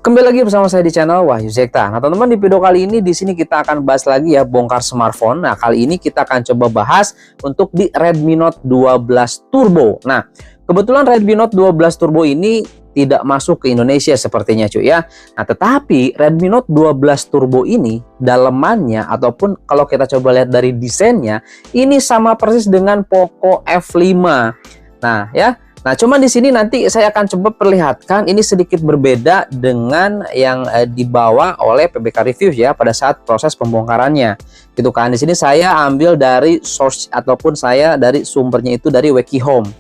Kembali lagi bersama saya di channel Wahyu Zekta. Nah, teman-teman, di video kali ini di sini kita akan bahas lagi ya bongkar smartphone. Nah, kali ini kita akan coba bahas untuk di Redmi Note 12 Turbo. Nah, kebetulan Redmi Note 12 Turbo ini tidak masuk ke Indonesia sepertinya cuy ya. Nah, tetapi Redmi Note 12 Turbo ini dalemannya ataupun kalau kita coba lihat dari desainnya ini sama persis dengan Poco F5. Nah, ya. Nah, cuma di sini nanti saya akan coba perlihatkan ini sedikit berbeda dengan yang dibawa oleh PBK Reviews ya pada saat proses pembongkarannya. Gitu kan. Di sini saya ambil dari source ataupun saya dari sumbernya itu dari Wikihome.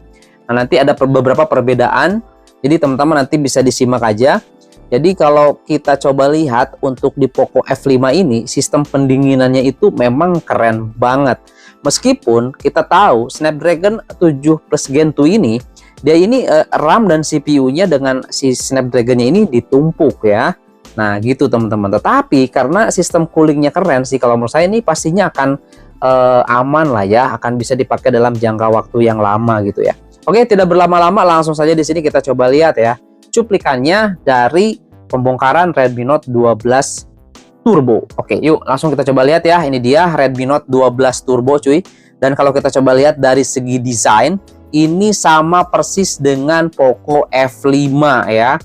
Nah, nanti ada beberapa perbedaan. Jadi teman-teman nanti bisa disimak aja. Jadi kalau kita coba lihat untuk di Poco F5 ini sistem pendinginannya itu memang keren banget. Meskipun kita tahu Snapdragon 7 Plus Gen 2 ini dia ini RAM dan CPU-nya dengan si Snapdragon-nya ini ditumpuk ya. Nah gitu teman-teman. Tetapi karena sistem coolingnya keren sih, kalau menurut saya ini pastinya akan aman lah ya, akan bisa dipakai dalam jangka waktu yang lama gitu ya. Oke, tidak berlama-lama langsung saja di sini kita coba lihat ya cuplikannya dari pembongkaran Redmi Note 12 Turbo. Oke, yuk langsung kita coba lihat ya. Ini dia Redmi Note 12 Turbo cuy. Dan kalau kita coba lihat dari segi desain ini sama persis dengan Poco F5 ya.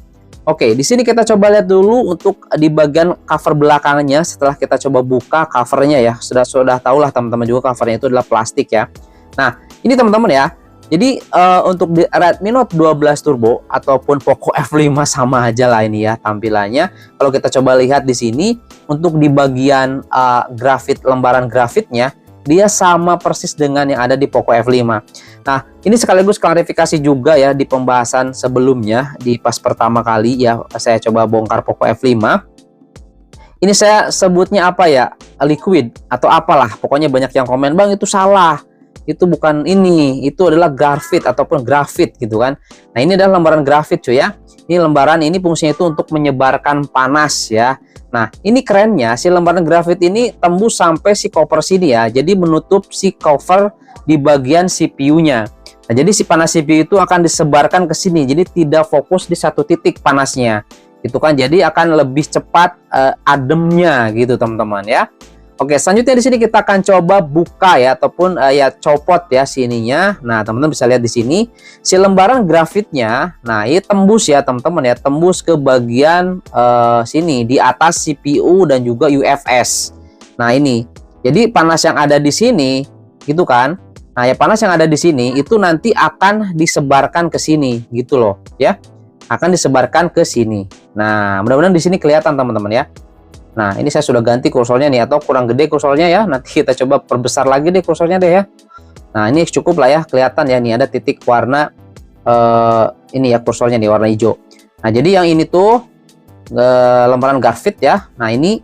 Oke, di sini kita coba lihat dulu untuk di bagian cover belakangnya. Setelah kita coba buka covernya ya, sudah tahulah teman-teman juga covernya itu adalah plastik ya. Nah, ini teman-teman ya. Jadi untuk di Redmi Note 12 Turbo ataupun Poco F5 sama aja lah ini ya tampilannya. Kalau kita coba lihat di sini untuk di bagian grafit, lembaran grafitnya dia sama persis dengan yang ada di Poco F5. Nah, ini sekaligus klarifikasi juga ya di pembahasan sebelumnya di pas pertama kali ya saya coba bongkar Poco F5. Ini saya sebutnya apa ya? Liquid atau apalah. Pokoknya banyak yang komen, "Bang, itu salah. Itu bukan ini, itu adalah grafit ataupun grafit gitu kan." Nah, ini adalah lembaran grafit cuy ya. Ini lembaran ini fungsinya itu untuk menyebarkan panas ya. Nah, ini kerennya si lembaran grafit ini tembus sampai si cover sini ya. Jadi menutup si cover di bagian CPU-nya. Nah, jadi si panas CPU itu akan disebarkan ke sini. Jadi tidak fokus di satu titik panasnya. Gitu kan. Jadi akan lebih cepat ademnya gitu, teman-teman ya. Oke, selanjutnya di sini kita akan coba buka ya ataupun ya copot ya sininya. Nah, teman-teman bisa lihat di sini si lembaran grafitnya. Nah, ini tembus ya teman-teman ya, tembus ke bagian sini di atas CPU dan juga UFS. Nah, ini. Jadi panas yang ada di sini gitu kan. Nah, ya panas yang ada di sini itu nanti akan disebarkan ke sini gitu loh ya. Akan disebarkan ke sini. Nah, mudah-mudahan di sini kelihatan teman-teman ya. Nah, ini saya sudah ganti kursornya nih, atau kurang gede kursornya ya. Nanti kita coba perbesar lagi deh kursornya deh ya. Nah, ini cukup lah ya, kelihatan ya. Nih ada titik warna ini ya kursornya nih warna hijau. Nah, jadi yang ini tuh lembaran grafit ya. Nah, ini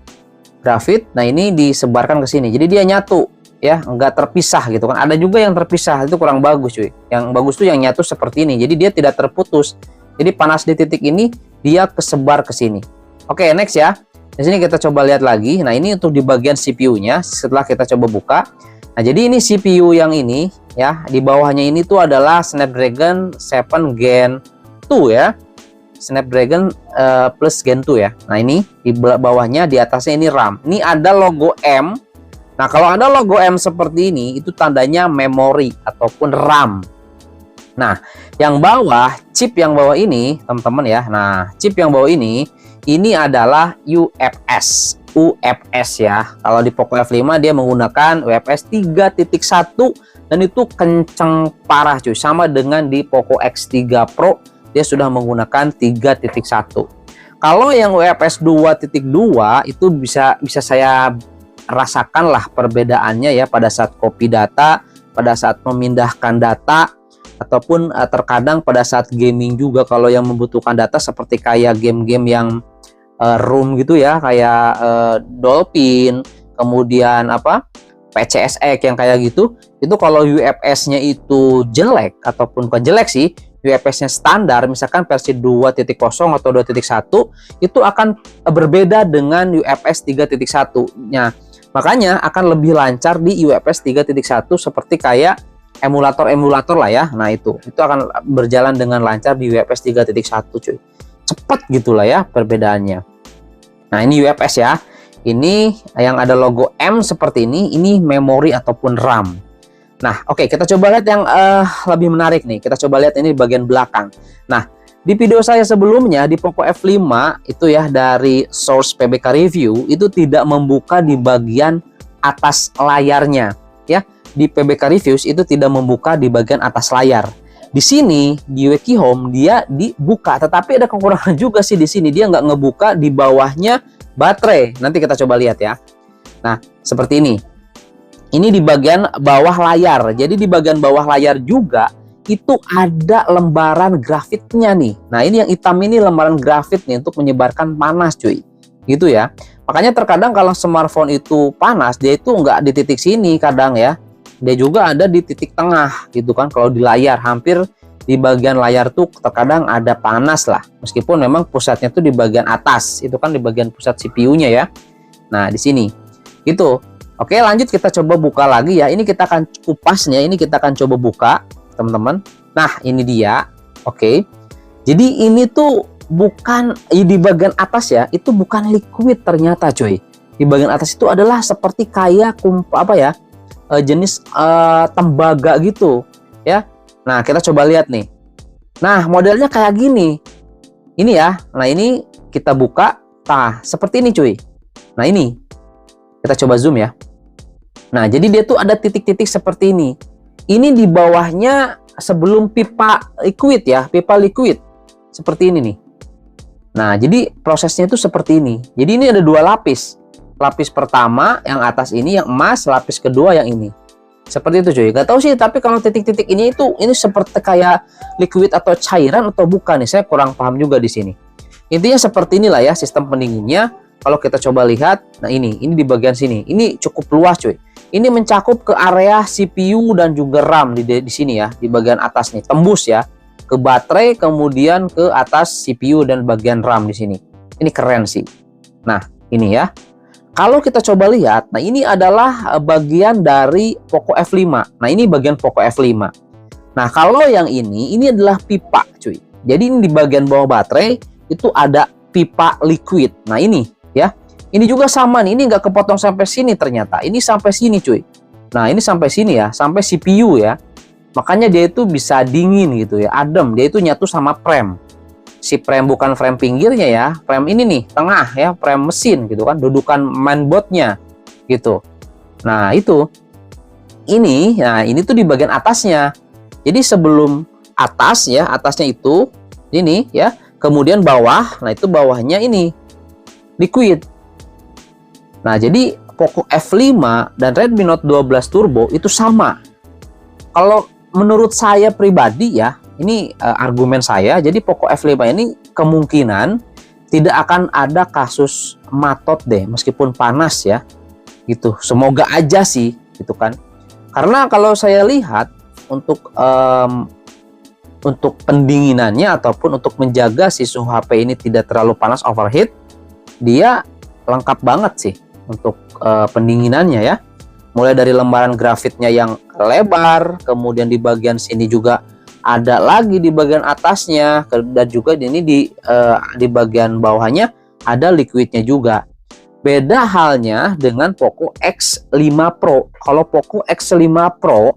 grafit. Nah, ini disebarkan ke sini. Jadi dia nyatu ya, enggak terpisah gitu kan. Ada juga yang terpisah, itu kurang bagus cuy. Yang bagus tuh yang nyatu seperti ini. Jadi dia tidak terputus. Jadi panas di titik ini dia kesebar ke sini. Oke, next ya. Di sini kita coba lihat lagi. Nah, ini untuk di bagian CPU-nya setelah kita coba buka. Nah, jadi ini CPU yang ini ya, di bawahnya ini tuh adalah Snapdragon 7 Gen 2 ya. Snapdragon Plus Gen 2 ya. Nah, ini di bawahnya, di atasnya ini RAM. Ini ada logo M. Nah, kalau ada logo M seperti ini itu tandanya memori ataupun RAM. Nah, yang bawah, chip yang bawah ini, teman-teman ya. Nah, chip yang bawah ini adalah UFS ya. Kalau di Poco F5 dia menggunakan UFS 3.1 dan itu kenceng parah cuy. Sama dengan di Poco X3 Pro dia sudah menggunakan 3.1. Kalau yang UFS 2.2 itu bisa saya rasakan lah perbedaannya ya pada saat copy data, pada saat memindahkan data, ataupun terkadang pada saat gaming juga kalau yang membutuhkan data seperti kayak game-game yang room gitu ya, kayak Dolphin, kemudian apa PCSX yang kayak gitu, itu kalau UFS-nya itu jelek ataupun bukan jelek sih, UFS-nya standar misalkan versi 2.0 atau 2.1 itu akan berbeda dengan UFS 3.1-nya. Makanya akan lebih lancar di UFS 3.1 seperti kayak emulator-emulator lah ya. Nah, itu akan berjalan dengan lancar di UFS 3.1 cuy. cepet gitulah ya perbedaannya. Nah, ini UFS ya. Ini yang ada logo M seperti ini memori ataupun RAM. Nah, oke, kita coba lihat yang lebih menarik nih. Kita coba lihat ini di bagian belakang. Nah, di video saya sebelumnya di Poco F5 itu ya, dari source PBK review itu tidak membuka di bagian atas layarnya ya. Di PBK reviews itu tidak membuka di bagian atas layar. Di sini di Weki Home dia dibuka, tetapi ada kekurangan juga sih di sini, dia nggak ngebuka di bawahnya baterai. Nanti kita coba lihat ya. Nah, seperti ini. Ini di bagian bawah layar. Jadi di bagian bawah layar juga itu ada lembaran grafitnya nih. Nah, ini yang hitam ini lembaran grafit nih untuk menyebarkan panas cuy. Gitu ya. Makanya terkadang kalau smartphone itu panas, dia itu nggak di titik sini kadang ya. Dia juga ada di titik tengah gitu kan. Kalau di layar, hampir di bagian layar tuh terkadang ada panas lah. Meskipun memang pusatnya tuh di bagian atas. Itu kan di bagian pusat CPU-nya ya. Nah, di sini. Gitu. Oke, lanjut kita coba buka lagi ya. Ini kita akan kupasnya, ini kita akan coba buka, teman-teman. Nah, ini dia. Oke. Jadi ini tuh bukan di bagian atas ya, itu bukan liquid ternyata, cuy. Di bagian atas itu adalah seperti kayak jenis tembaga gitu, ya. Nah, kita coba lihat nih. Nah, modelnya kayak gini. Ini ya. Nah, ini kita buka. Nah, seperti ini, cuy. Nah, ini. Kita coba zoom ya. Nah, jadi dia tuh ada titik-titik seperti ini. Ini di bawahnya sebelum pipa liquid ya, pipa liquid. Seperti ini nih. Nah, jadi prosesnya itu seperti ini. Jadi ini ada dua lapis. Lapis pertama yang atas ini yang emas, lapis kedua yang ini. Seperti itu cuy. Gak tahu sih, tapi kalau titik-titik ini seperti kayak liquid atau cairan atau bukan nih. Saya kurang paham juga di sini. Intinya seperti inilah ya sistem pendinginnya. Kalau kita coba lihat, nah ini di bagian sini. Ini cukup luas cuy. Ini mencakup ke area CPU dan juga RAM di sini ya, di bagian atas nih, tembus ya ke baterai, kemudian ke atas CPU dan bagian RAM di sini. Ini keren sih. Nah, ini ya. Kalau kita coba lihat, nah ini adalah bagian dari Poco F5. Nah, ini bagian Poco F5. Nah, kalau yang ini adalah pipa, cuy. Jadi ini di bagian bawah baterai itu ada pipa liquid. Nah, ini ya. Ini juga sama nih, ini nggak kepotong sampai sini ternyata. Ini sampai sini cuy. Nah, ini sampai sini ya, sampai CPU ya. Makanya dia itu bisa dingin gitu ya, adem. Dia itu nyatu sama frame. Si frame bukan frame pinggirnya ya, frame ini nih, tengah ya, frame mesin gitu kan, dudukan mainboardnya gitu. Nah, itu. Nah ini tuh di bagian atasnya. Jadi sebelum atas ya, atasnya itu, ini ya, kemudian bawah, nah itu bawahnya ini, liquid. Nah, jadi Poco F5 dan Redmi Note 12 Turbo itu sama. Kalau menurut saya pribadi ya, ini argumen saya, jadi Poco F5 ini kemungkinan tidak akan ada kasus matot deh, meskipun panas ya, gitu. Semoga aja sih, gitu kan. Karena kalau saya lihat untuk pendinginannya ataupun untuk menjaga si suhu HP ini tidak terlalu panas overheat, dia lengkap banget sih untuk pendinginannya ya. Mulai dari lembaran grafitnya yang lebar, kemudian di bagian sini juga ada lagi di bagian atasnya, dan juga ini di bagian bawahnya ada liquidnya juga. Beda halnya dengan Poco X5 Pro. Kalau Poco X5 Pro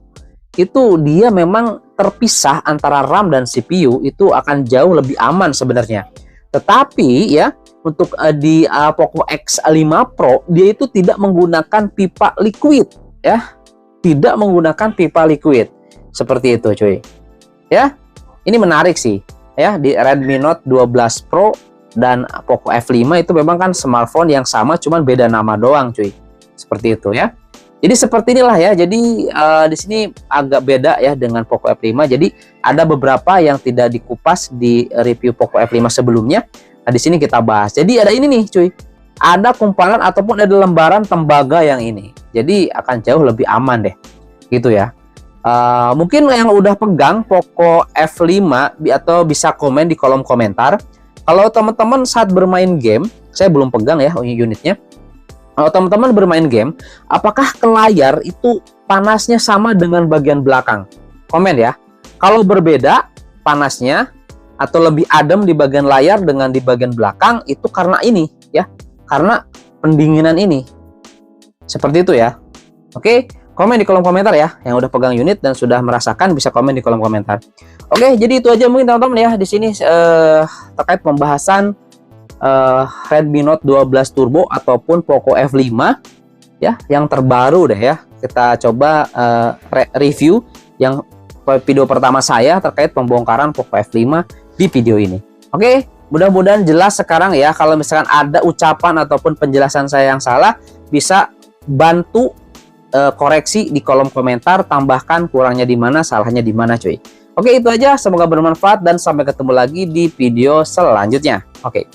itu dia memang terpisah antara RAM dan CPU, itu akan jauh lebih aman sebenarnya. Tetapi ya, untuk di Poco X5 Pro dia itu tidak menggunakan pipa liquid ya, tidak menggunakan pipa liquid seperti itu cuy ya. Ini menarik sih ya, di Redmi Note 12 Pro dan Poco F5 itu memang kan smartphone yang sama, cuman beda nama doang cuy, seperti itu ya. Jadi seperti inilah ya. Jadi di sini agak beda ya dengan Poco F5. Jadi ada beberapa yang tidak dikupas di review Poco F5 sebelumnya. Nah, di sini kita bahas. Jadi ada ini nih, cuy. Ada kumparan ataupun ada lembaran tembaga yang ini. Jadi akan jauh lebih aman deh. Gitu ya. Mungkin yang udah pegang Poco F5 atau bisa komen di kolom komentar. Kalau teman-teman saat bermain game, saya belum pegang ya unitnya. Kalau teman-teman bermain game, apakah ke layar itu panasnya sama dengan bagian belakang? Komen ya. Kalau berbeda panasnya, atau lebih adem di bagian layar dengan di bagian belakang itu karena ini ya, karena pendinginan ini. Seperti itu ya. Oke, komen di kolom komentar ya yang udah pegang unit dan sudah merasakan, bisa komen di kolom komentar. Oke, jadi itu aja mungkin teman-teman ya di sini terkait pembahasan Redmi Note 12 Turbo ataupun Poco F5 ya, yang terbaru deh ya. Kita coba review yang video pertama saya terkait pembongkaran Poco F5 di video ini. Oke, mudah-mudahan jelas sekarang ya. Kalau misalkan ada ucapan ataupun penjelasan saya yang salah, bisa bantu koreksi di kolom komentar, tambahkan kurangnya di mana, salahnya di mana cuy. Oke, itu aja, semoga bermanfaat dan sampai ketemu lagi di video selanjutnya. Oke.